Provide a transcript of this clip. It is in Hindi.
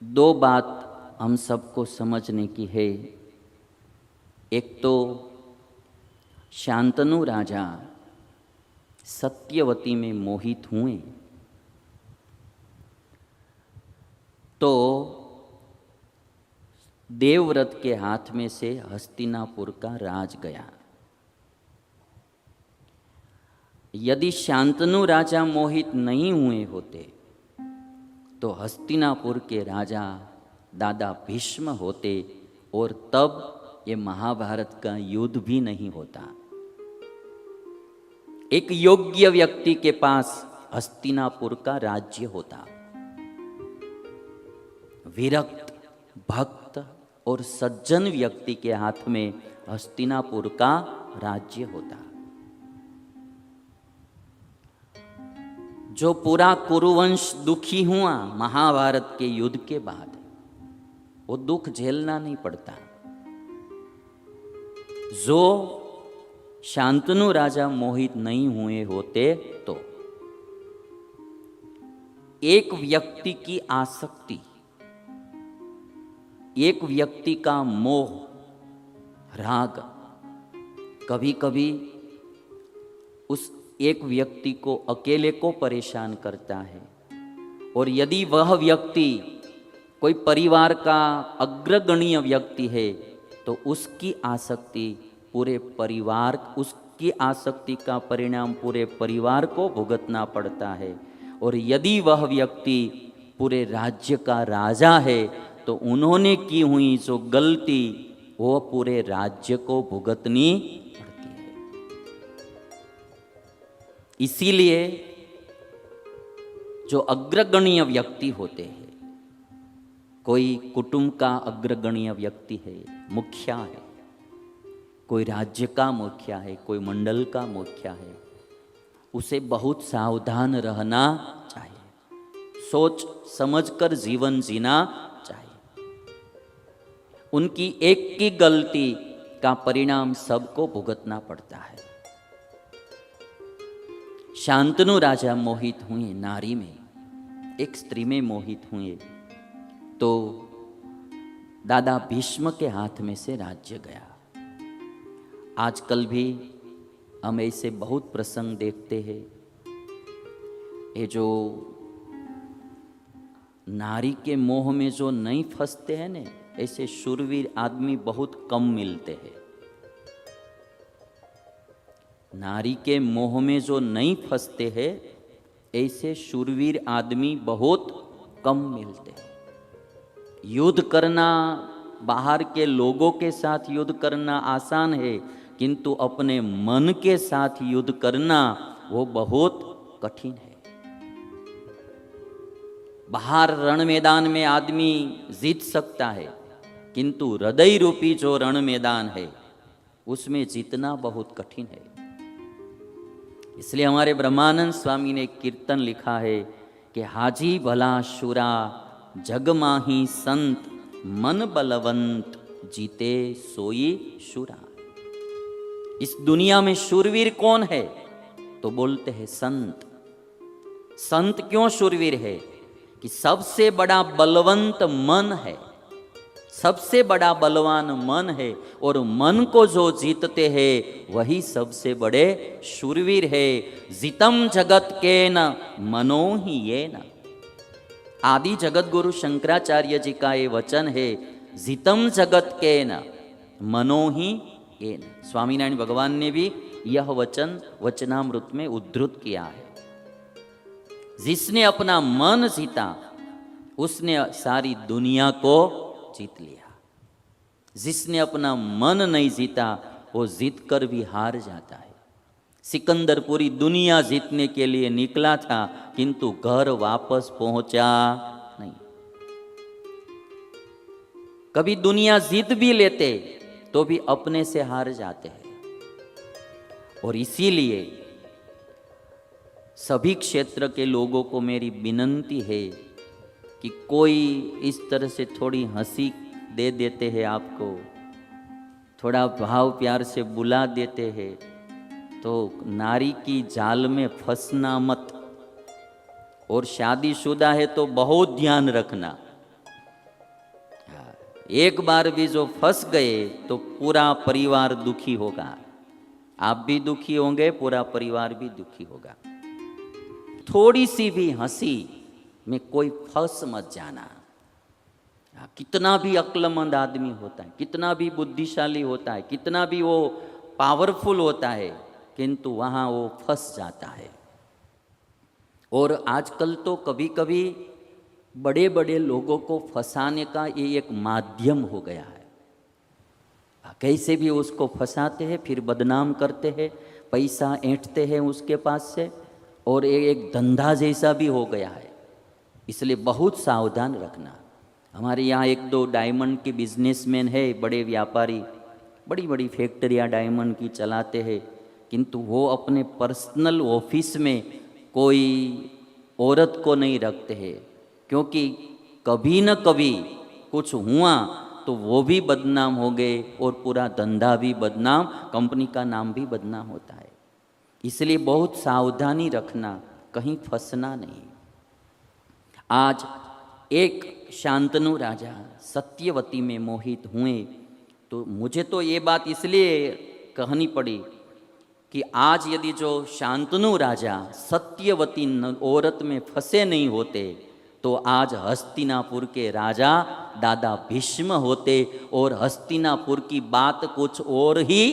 दो बात हम सबको समझने की है। एक तो शांतनु राजा सत्यवती में मोहित हुए तो देवव्रत के हाथ में से हस्तिनापुर का राज गया। यदि शांतनु राजा मोहित नहीं हुए होते तो हस्तिनापुर के राजा दादा भीष्म होते और तब ये महाभारत का युद्ध भी नहीं होता। एक योग्य व्यक्ति के पास हस्तिनापुर का राज्य होता। विरक्त, भक्त और सज्जन व्यक्ति के हाथ में हस्तिनापुर का राज्य होता। जो पूरा कुरुवंश दुखी हुआ महाभारत के युद्ध के बाद, वो दुख झेलना नहीं पड़ता। जो शांतनु राजा मोहित नहीं हुए होते तो एक व्यक्ति की आसक्ति, एक व्यक्ति का मोह, राग कभी कभी उस एक व्यक्ति को अकेले को परेशान करता है। और यदि वह व्यक्ति कोई परिवार का अग्रगण्य व्यक्ति है तो उसकी आसक्ति पूरे परिवार, उसकी आसक्ति का परिणाम पूरे परिवार को भुगतना पड़ता है। और यदि वह व्यक्ति पूरे राज्य का राजा है तो उन्होंने की हुई जो गलती वो पूरे राज्य को भुगतनी पड़ती है। इसीलिए जो अग्रगण्य व्यक्ति होते हैं, कोई कुटुंब का अग्रगण्य व्यक्ति है, मुखिया है, कोई राज्य का मुखिया है, कोई मंडल का मुखिया है, उसे बहुत सावधान रहना चाहिए, सोच समझकर जीवन जीना चाहिए। उनकी एक की गलती का परिणाम सबको भुगतना पड़ता है। शांतनु राजा मोहित हुए नारी में, एक स्त्री में मोहित हुए तो दादा भीष्म के हाथ में से राज्य गया। आजकल भी हम ऐसे बहुत प्रसंग देखते हैं। ये जो नारी के मोह में जो नहीं फंसते हैं ने, ऐसे शूरवीर आदमी बहुत कम मिलते हैं। नारी के मोह में जो नहीं फंसते हैं ऐसे शूरवीर आदमी बहुत कम मिलते हैं। युद्ध करना, बाहर के लोगों के साथ युद्ध करना आसान है, किंतु अपने मन के साथ युद्ध करना वो बहुत कठिन है। बाहर रण मैदान में आदमी जीत सकता है, किंतु हृदय रूपी जो रण मैदान है उसमें जीतना बहुत कठिन है। इसलिए हमारे ब्रह्मानंद स्वामी ने कीर्तन लिखा है कि हाजी भला शुरा जग माही संत, मन बलवंत जीते सोई शुरा। इस दुनिया में शूरवीर कौन है तो बोलते हैं संत। संत क्यों शूरवीर है कि सबसे बड़ा बलवंत मन है, सबसे बड़ा बलवान मन है, और मन को जो जीतते हैं वही सबसे बड़े शूरवीर है। जितम जगत के न मनो ही ये न। आदि जगत गुरु शंकराचार्य जी का ये वचन है, जितम जगत के न मनो ही ये न। स्वामीनारायण भगवान ने भी यह वचन वचनामृत में उद्धृत किया है। जिसने अपना मन जीता उसने सारी दुनिया को जीत लिया। जिसने अपना मन नहीं जीता वो जीत कर भी हार जाता है। सिकंदर पूरी दुनिया जीतने के लिए निकला था, किंतु घर वापस पहुंचा नहीं। कभी दुनिया जीत भी लेते तो भी अपने से हार जाते हैं। और इसीलिए सभी क्षेत्र के लोगों को मेरी विनंती है कि कोई इस तरह से थोड़ी हंसी दे देते हैं, आपको थोड़ा भाव प्यार से बुला देते हैं, तो नारी की जाल में फंसना मत। और शादीशुदा है तो बहुत ध्यान रखना, एक बार भी जो फंस गए तो पूरा परिवार दुखी होगा। आप भी दुखी होंगे, पूरा परिवार भी दुखी होगा। थोड़ी सी भी हंसी में कोई फंस मत जाना। कितना भी अक्लमंद आदमी होता है, कितना भी बुद्धिशाली होता है, कितना भी वो पावरफुल होता है, किंतु वहाँ वो फंस जाता है। और आजकल तो कभी कभी बड़े बड़े लोगों को फंसाने का ये एक माध्यम हो गया है। कैसे भी उसको फंसाते हैं, फिर बदनाम करते हैं, पैसा ऐंठते हैं उसके पास से, और ये एक धंधा जैसा भी हो गया है। इसलिए बहुत सावधान रखना। हमारे यहाँ एक दो डायमंड के बिजनेसमैन है, बड़े व्यापारी, बड़ी बड़ी फैक्ट्रियाँ डायमंड की चलाते हैं, किंतु वो अपने पर्सनल ऑफिस में कोई औरत को नहीं रखते हैं, क्योंकि कभी न कभी कुछ हुआ तो वो भी बदनाम हो गए और पूरा धंधा भी बदनाम, कंपनी का नाम भी बदनाम होता है। इसलिए बहुत सावधानी रखना, कहीं फंसना नहीं। आज एक शांतनु राजा सत्यवती में मोहित हुए, तो मुझे तो ये बात इसलिए कहनी पड़ी कि आज यदि जो शांतनु राजा सत्यवती औरत में फंसे नहीं होते तो आज हस्तिनापुर के राजा दादा भीष्म होते, और हस्तिनापुर की बात कुछ और ही